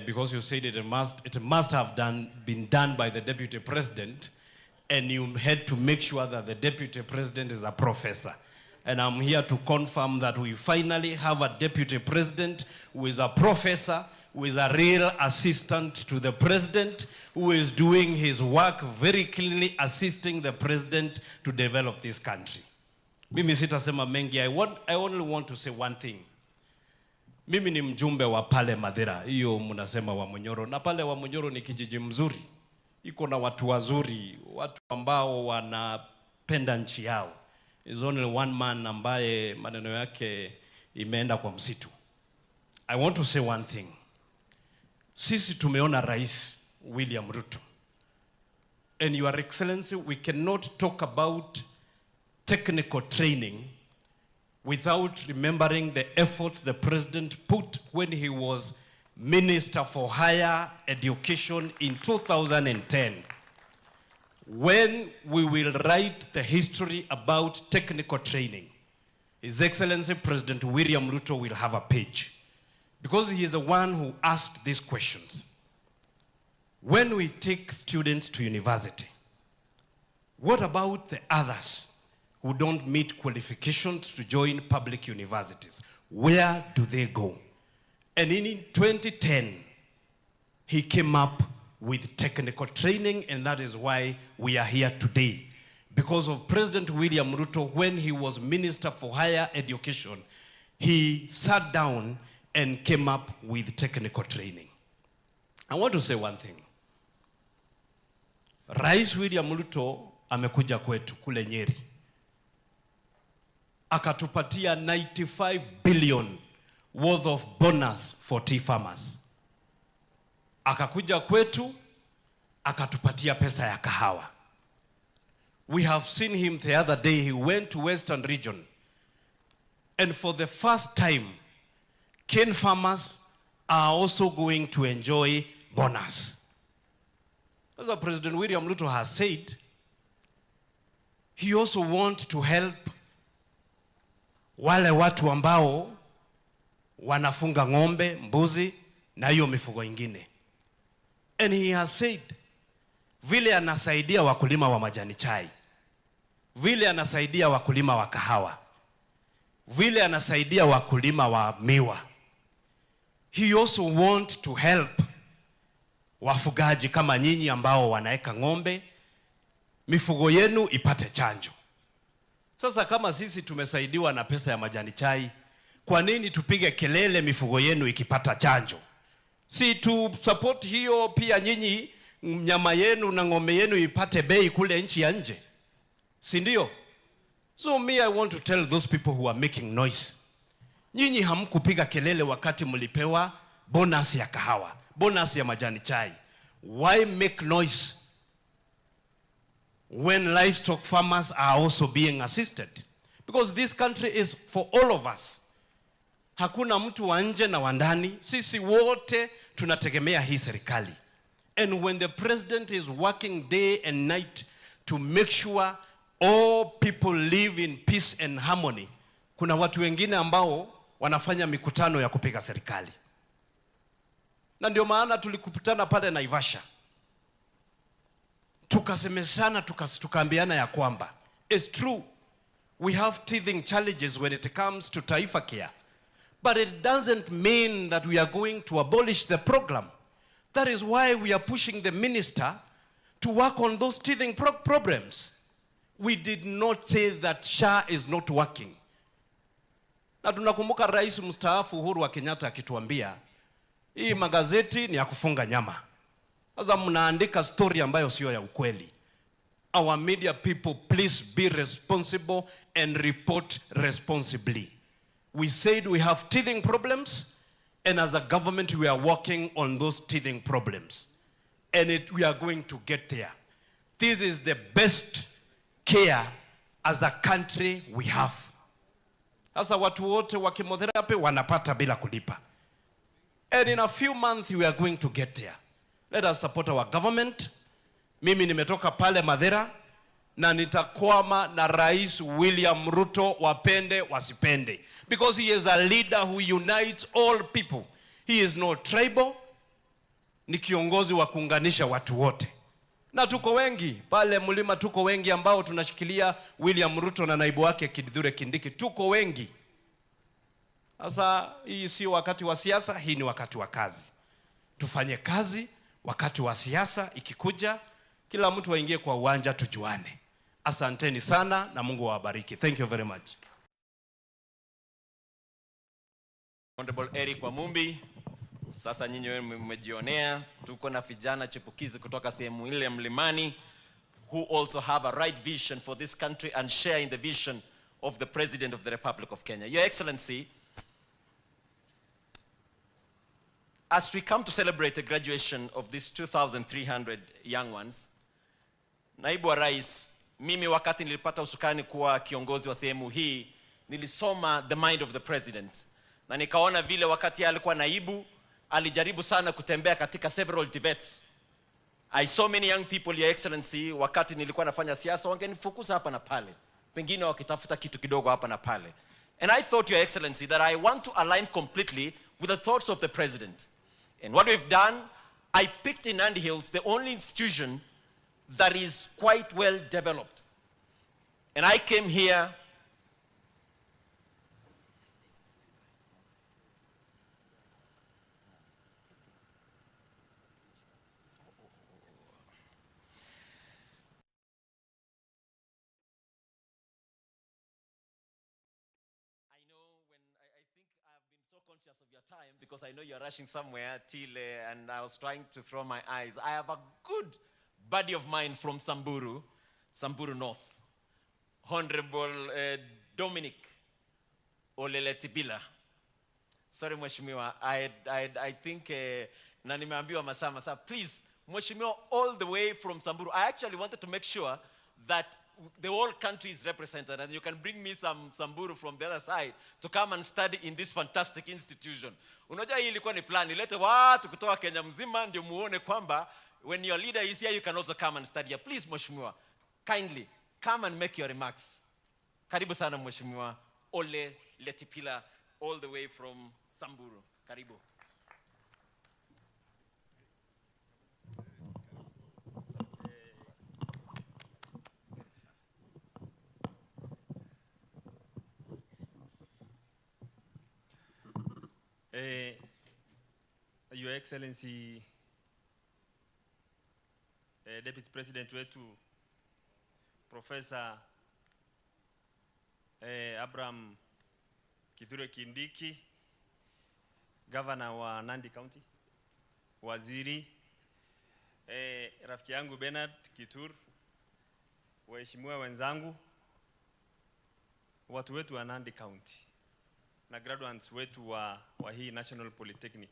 because you said it must have been done by the Deputy President, and you had to make sure that the Deputy President is a professor. And I'm here to confirm that we finally have a Deputy President who is a professor, who is a real assistant to the President, who is doing his work very clearly, assisting the President to develop this country. Mimi sitasema mengi. I only want to say one thing. Mimi ni mjumbe wa pale Mathira, hiyo mnasema wa Munyoro, na pale wa Munyoro ni kijiji mzuri. Iko na watu wazuri, watu ambao wanapenda nchi yao. Is only one man ambaye maneno yake imeenda kwa msitu. I want to say one thing. Sisi tumeona Rais William Ruto. And Your Excellency, we cannot talk about technical training without remembering the efforts the president put when he was Minister for Higher Education in 2010. When we will write the history about technical training, His Excellency President William Ruto will have a page, because he is the one who asked these questions. When we take students to university, what about the others who don't meet qualifications to join public universities? Where do they go? And in 2010, he came up with technical training, and that is why we are here today. Because of President William Ruto, when he was Minister for Higher Education, he sat down and came up with technical training. I want to say one thing. Rais William Ruto amekuja kwetu kule Nyeri, akatupatia 95 billion worth of bonus for tea farmers. Akakuja kwetu, akatupatia pesa ya kahawa. We have seen him the other day, he went to Western region, and for the first time, cane farmers are also going to enjoy bonus. As President William Ruto has said, he also wants to help wale watu ambao wanafunga ng'ombe, mbuzi na hiyo mifugo ingine. And he has said, vile anasaidia wakulima wa majani chai, vile anasaidia wakulima wa kahawa, vile anasaidia wakulima wa miwa, he also wants to help wafugaji kama nyinyi ambao wanaeka ng'ombe, mifugo yenu ipate chanjo. Sasa kama sisi tumesaidiwa na pesa ya majani chai, kwa nini tupige kelele mifugo yenu ikipata chanjo? Si tu support hiyo pia nyinyi nyama yenu na ng'ombe yenu ipate bei kule nchi ya nje. Si ndio? So me, I want to tell those people who are making noise. Nyinyi hamkupiga kelele wakati mlipewa bonus ya kahawa, bonus ya majani chai. Why make noise when livestock farmers are also being assisted? Because this country is for all of us. Hakuna mtu wa nje na wa ndani, sisi wote tunategemea hii serikali. And when the president is working day and night to make sure all people live in peace and harmony, kuna watu wengine ambao wanafanya mikutano ya kupiga serikali. Na ndio maana tulikuputana pale Naivasha, tukasemeshana, tukaambiana ya kwamba it's true we have teething challenges when it comes to Taifa Care, but it doesn't mean that we are going to abolish the program. That is why we are pushing the minister to work on those teething problems. We did not say that SHA is not working. Na tunakumbuka Rais mstaafu Uhuru wa Kenyatta akituambia, hii magazeti ni ya kufunga nyama. Sasa mnaandika story ambayo sio ya ukweli. Our media people, please be responsible and report responsibly. We said we have teething problems, and as a government we are working on those teething problems. And we are going to get there. This is the best care as a country we have. Sasa watu wote wa chemotherapy wanapata bila kulipa. And in a few months we are going to get there. Let us support our government. Mimi nimetoka pale Madera na nitakwama na Rais William Ruto, wapende wasipende. Because he is a leader who unites all people. He is not tribal. Ni kiongozi wa kuunganisha watu wote. Na tuko wengi pale mlima, tuko wengi ambao tunashikilia William Ruto na naibu wake Kindiki. Tuko wengi. Sasa hii si wakati wa siasa, hii ni wakati wa kazi. Tufanye kazi. Wakati wa siasa ikikuja, kila mtu waingie kwa uwanja tujuane. Asanteni sana na Mungu awabariki. Thank you very much. Honorable Eric Wamumbi, sasa nyinyi wenyewe mmejionea tuko na vijana chipukizi kutoka sehemu ile ya mlimani who also have a right vision for this country and share in the vision of the President of the Republic of Kenya. Your Excellency, as we come to celebrate the graduation of these 2,300 young ones, Naibu wa Rais, mimi wakati nilipata usukani kuwa kiongozi wa sehemu hii nilisoma the mind of the president. Na nikaona vile wakati alikuwa naibu, alijaribu sana kutembea katika several debates. I saw many young people, Your Excellency, wakati nilikuwa nafanya siasa, wangenifukuza hapa na pale. Pengine wakitafuta kitu kidogo hapa na pale. And I thought, Your Excellency, that I want to align completely with the thoughts of the president. And what we've done, I picked in Nandi Hills the only institution that is quite well developed. And I came here conscious of your time because I know you're rushing somewhere till and I was trying to throw my eyes. I have a good buddy of mine from Samburu North, Honorable Dominic Oleletibila. Sorry, Mheshimiwa, I think na nimeambiwa masaa. Please, Mheshimiwa, all the way from Samburu. I actually wanted to make sure that the whole country is represented, and you can bring me some Samburu from the other side to come and study in this fantastic institution. Unajua hii ilikuwa ni plan, ilete watu kutoka Kenya mzima ndio muone kwamba when your leader is here, you can also come and study here. Please, Mheshimiwa, kindly come and make your remarks. Karibu sana, Mheshimiwa Ole Letipila, all the way from Samburu. Karibu. Your Excellency, Deputy President wetu Professor Abraham Kithure Kindiki, Governor wa Nandi County, Waziri, rafiki yangu Bernard Kitur, waheshimiwa wenzangu, watu wetu wa Nandi County na graduates wetu wa hii National Polytechnic.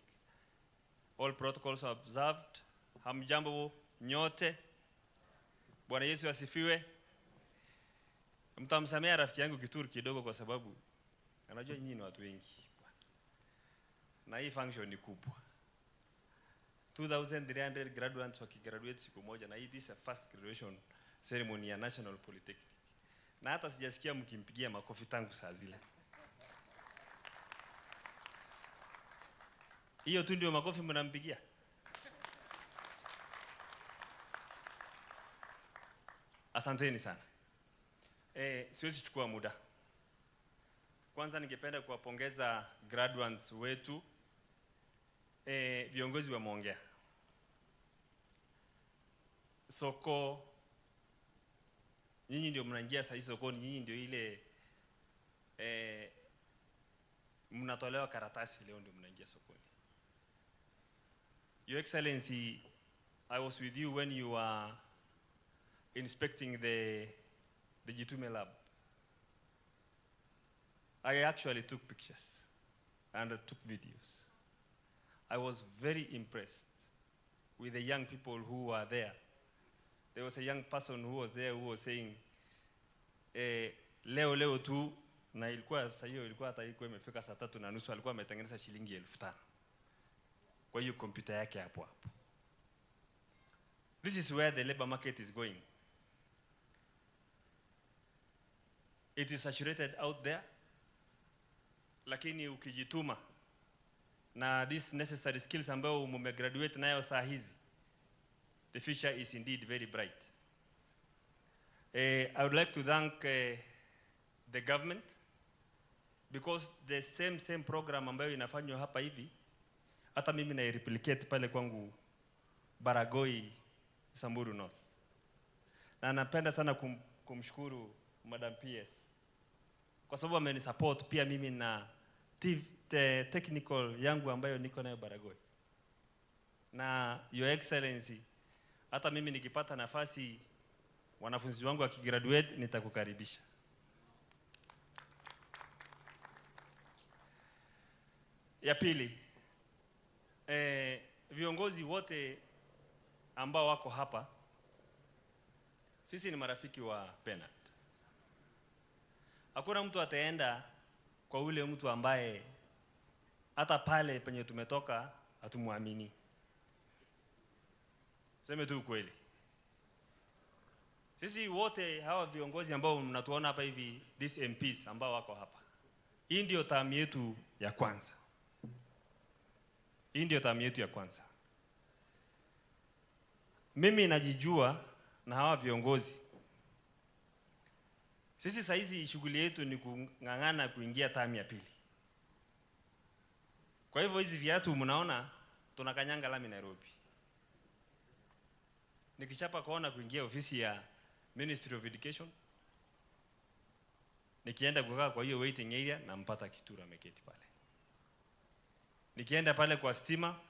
All protocols observed. Hamjambo nyote. Bwana Yesu asifiwe. Mtamsamea rafiki yangu Kituru kidogo kwa sababu anajua nyinyi ni watu wengi. Na hii function ni kubwa. 2300 graduates wakigraduate siku moja, na hii this is a first graduation ceremony ya National Polytechnic. Na hata sijasikia mkimpigia makofi tangu saa zile. Hiyo tu ndio makofi mnampigia. Asanteni sana. Siwezi chukua muda. Kwanza ningependa kuwapongeza graduates wetu. Viongozi wameongea. Soko, nyinyi ndio mnaingia sasa sokoni, nyinyi ndio ile mnatolewa karatasi, leo ndio mnaingia sokoni. Your Excellency, I was with you when you were inspecting the Gitume lab. I actually took pictures and took videos. I was very impressed with the young people who were there. There was a young person who was there who was saying, leo tu, na ilikuwa sasa hiyo ilikuwa hata ilikuwa imefika saa 3:30, alikuwa ametengeneza shilingi 1500 kwa hiyo kompyuta yake hapo. This is where the labor market is going. It is saturated out there, lakini ukijituma na these necessary skills ambayo mumegraduate nayo saa hizi, the future is indeed very bright. I would like to thank the government because the same program ambayo inafanywa hapa hivi, hata mimi na replicate pale kwangu Baragoi, Samburu North. Na napenda sana kumshukuru Madam PS kwa sababu amenisupport pia mimi na technical yangu ambayo niko nayo Baragoi. Na Your Excellency, hata mimi nikipata nafasi wanafunzi wangu wakigraduate nitakukaribisha. Ya pili, viongozi wote ambao wako hapa, sisi ni marafiki wa Bernard. hakuna mtu ataenda kwa ule mtu ambaye hata pale penye tumetoka hatumwamini. Sema tu kweli. Sisi wote hawa viongozi ambao mnatuona hapa hivi, these MPs ambao wako hapa, hii ndio tamu yetu ya kwanza. Hii ndio tamu yetu ya kwanza. Mimi najijua na hawa viongozi. Sisi saizi shughuli yetu ni kung'ang'ana kuingia tamu ya pili. Kwa hivyo hizi viatu mnaona tunakanyanga lami Nairobi. Nikichapa kona kuingia ofisi ya Ministry of Education, nikienda kukaa kwa hiyo waiting area na mpata Kituru ameketi pale. Nikienda pale kwa stima,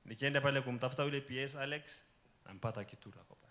nikienda pale kumtafuta yule PS Alex, nampata Kituru ako pale.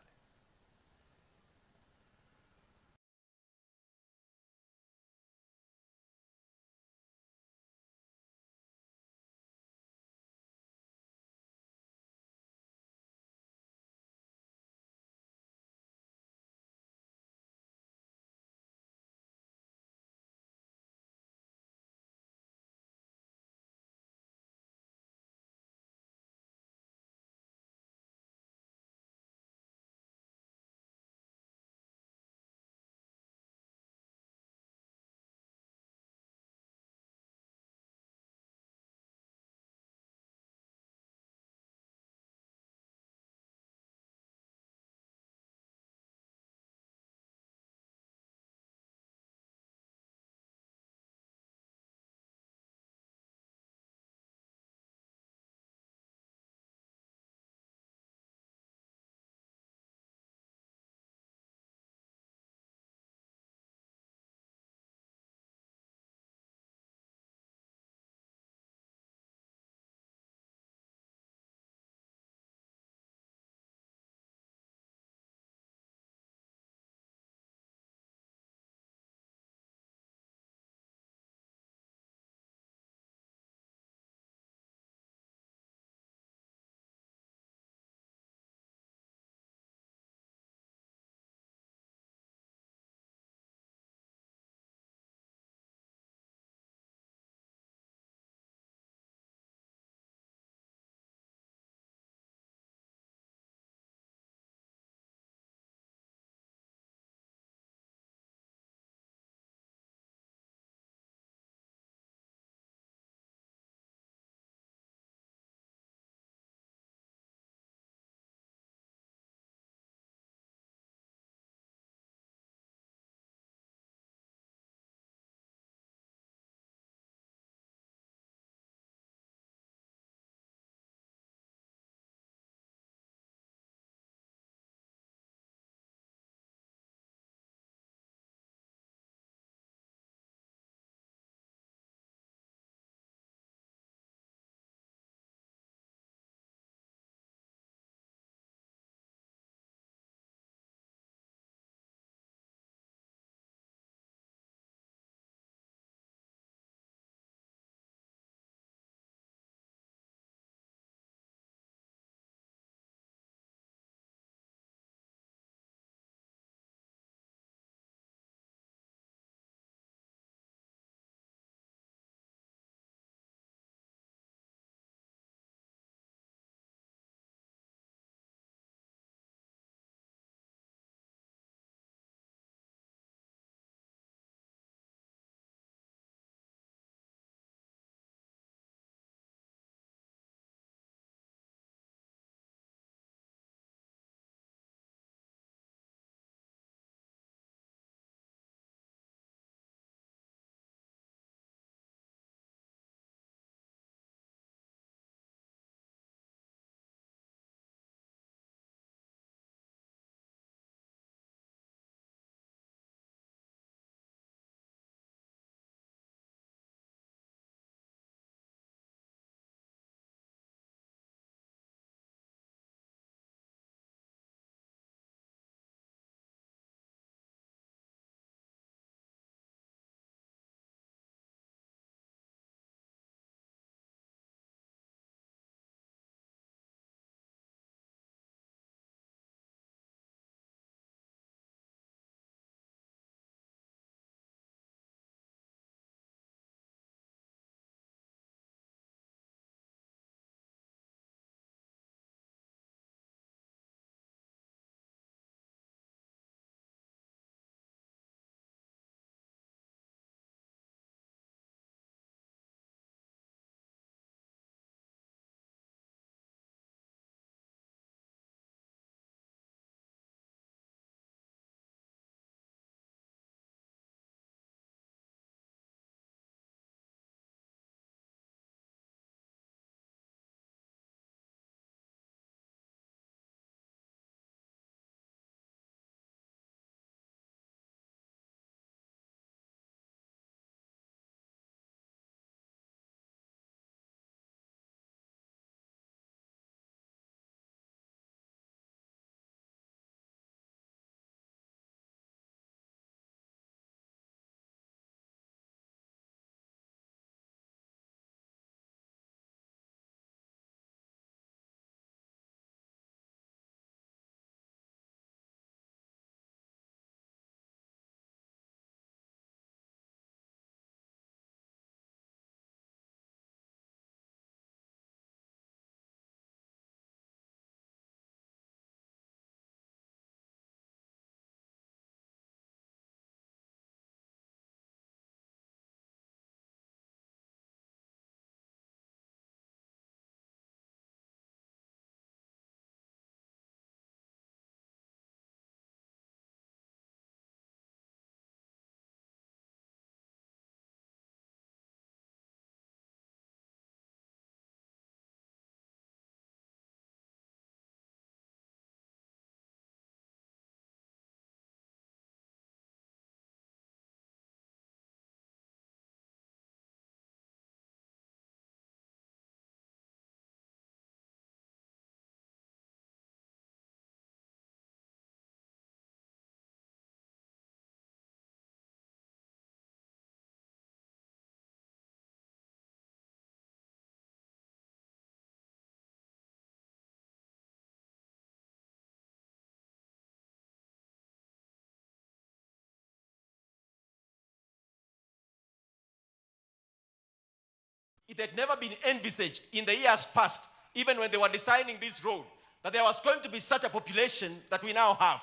It had never been envisaged in the years past, even when they were designing this road, that there was going to be such a population that we now have.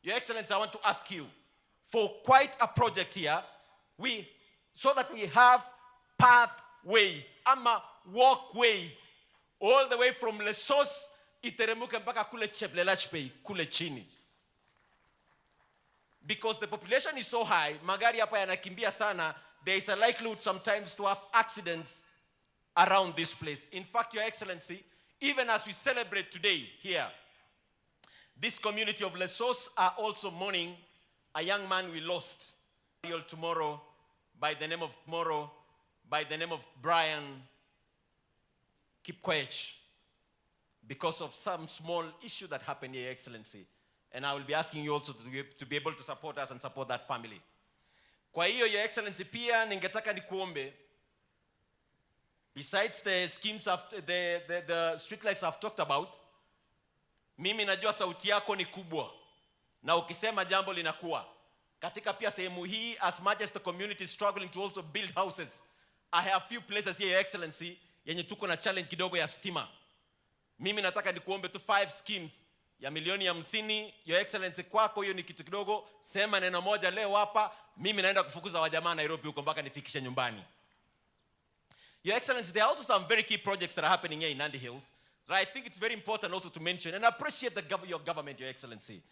Your Excellency, I want to ask you, for quite a project here, so that we have pathways, walkways, all the way from Ollessos, iteremuke mpaka kule Cheplelachpei, kule chini. Because the population is so high, magari hapa yanakimbia sana, there is a likelihood sometimes to have accidents around this place. In fact, Your Excellency, even as we celebrate today here, this community of Ollessos are also mourning a young man we lost tomorrow by the name of Brian Kipkoech, because of some small issue that happened here, Your Excellency. And I will be asking you also to be able to support us and support that family. Kwa hiyo, Your Excellency, pia ningetaka nikuombe, besides the schemes the street lights I've talked about, mimi najua sauti yako ni kubwa, na ukisema jambo linakuwa. Katika pia sehemu hii, as much as the community is struggling to also build houses, I have few places here, Your Excellency, yenye tuko na challenge kidogo ya stima. Mimi nataka nikuombe tu 5 schemes ya milioni 50, Your Excellency, kwako hiyo ni kitu kidogo, sema neno moja leo hapa, mimi naenda kufukuza wajamaa Nairobi huko mpaka nifikishe nyumbani. Your Excellency, there are also some very key projects that are happening here in Nandi Hills that I think it's very important also to mention, and I appreciate your government, Your Excellency.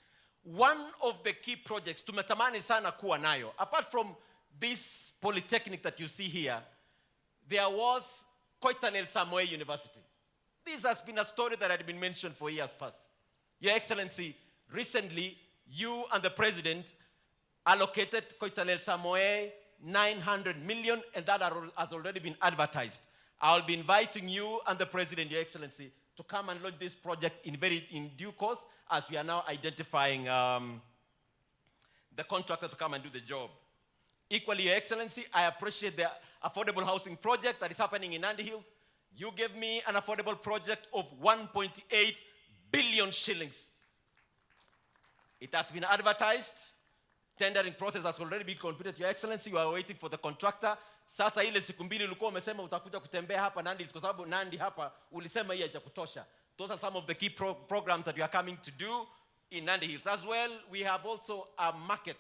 One of the key projects tumetamani sana kuwa nayo, apart from this Polytechnic that you see here, there was Koitalel Samoei University. This has been a story that had been mentioned for years past. Your Excellency, recently, you and the President allocated Koitalel Samoei 900 million, and that has already been advertised. I'll be inviting you and the President, Your Excellency, to come and launch this project in due course, as we are now identifying the contractor to come and do the job. Equally, Your Excellency, I appreciate the affordable housing project that is happening in Nandi Hills. You gave me an affordable project of 1.8 billion shillings. It has been advertised. Tendering process has already been completed, Your Excellency. You are waiting for the contractor. Sasa ile siku mbili ulikuwa umesema utakuja kutembea hapa Nandi, kwa sababu Nandi hapa ulisema hii haijakutosha. Those are some of the key programs that we are coming to do in Nandi Hills. As well, we have also a market.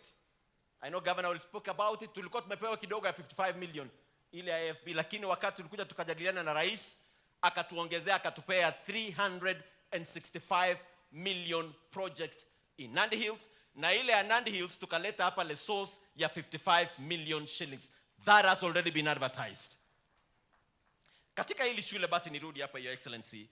I know Governor will speak about it. Tulikuwa tumepewa kidogo ya 55 million ile AFB, lakini wakati tulikuja tukajadiliana na rais, akatuongezea akatupea 365 million project in Nandi Hills, na ile ya Nandi Hills tukaleta hapa Ollessos ya 55 million shillings. That has already been advertised. Katika hili shule basi nirudi hapa, Your Excellency,